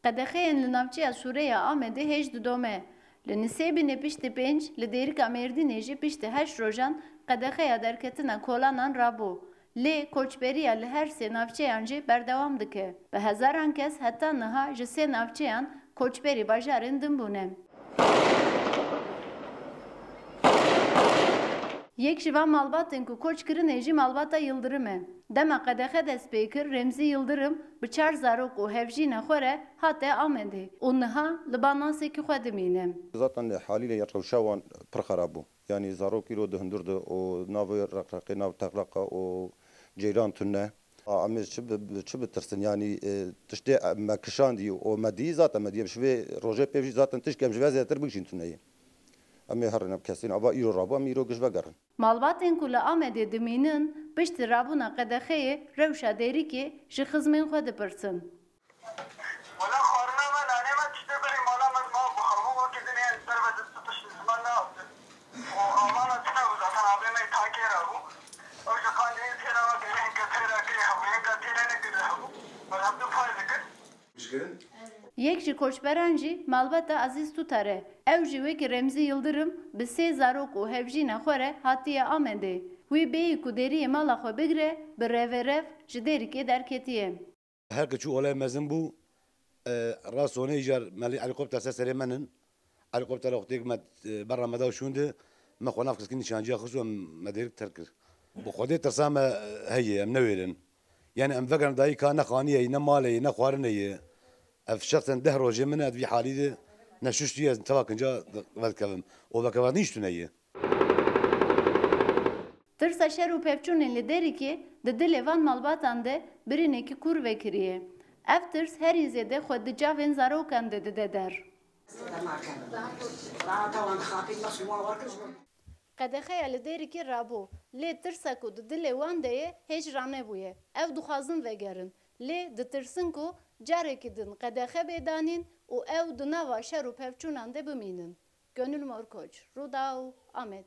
Qedexeyên li navçeya Sûreya Amedê hêj didome. Li Nisêbînê piştî pênc, li Dêrika Mêrdînê jî piştî heşt rojan qedexeya derketina kolanan rabû. Lê koçberiya li her sê navçeyan jî berdewam dike. Bi hezaran kes heta niha ji sê navçeyan koçberî bajarên din bûne. Yek ji van malbatên ku koç kirine jî malbata Yıldırım e. Dema qedexe dest pê kir Remzî Yıldırım bi 4 zarok û hevjîna xwe re hate Amedê û niha li ba nasekî xwe dimîne. Zaten haliyle rewşawan pir xerab bû. Yani zarokî ro dihindirdi û navê reqreqê nav teqreqa û ceyran tune. Em çi bitirsin yani tiştê me kişandî û me dî zaten me diye şivê rojê pêv jî zaten tişkem ji ve zêtir bikişîn tuneyê. Em ê herin kesîn ava îro rabû em îro giş vegerin. Malbatên ku li Amedê dimînin piştî rabûna qedexeyê rewşa Dêrikê ji xizmên xwe dipirsin. Yek ji koçberan jî malbata Aziz Tutar e. Ew jî wekî Remzî Yıldırım bi 3 zarok û hevjîna xwe re hatiye Amedê. Wî bêyî ku deriyê mala xwe bigire bi revêrev ji Dêrikê derketiye. Herkes çû olay mezin bû rasonê jar melî helîkopter ser serê me nin. Helîkoptera xwe têk me berra me da şûnde me xwe nav kiskî nîşanciya xist û me Dêrik ter kir. Bi Xwedê tirsa me heye em newêrin. Yani em vegerin dayî ka ne xaniyê ne malê ne xwarinê. Ev şexsen 10 rojê min vî halî de ne şuştiye teva kinca vedikevim. O vekevanî îş tuneyê. Tirsa şer û pevçûnên li Dêrikê di dilê van malbatan de birînekî kûr vekiriye. Ev tirs herî zêde xwe di cavên zarokan de dide der. Qedexeya li Dêrikê rabû, lê tirsa ku di dilê wan de ye hêj ranebûye. Ew dixwazin vegerin, lê ditirsin ku carekî din qedexe bêdanîn û ew di nava şer û pevçûnan de bimînin. Gönül Morkoç, Rûdaw, Amed.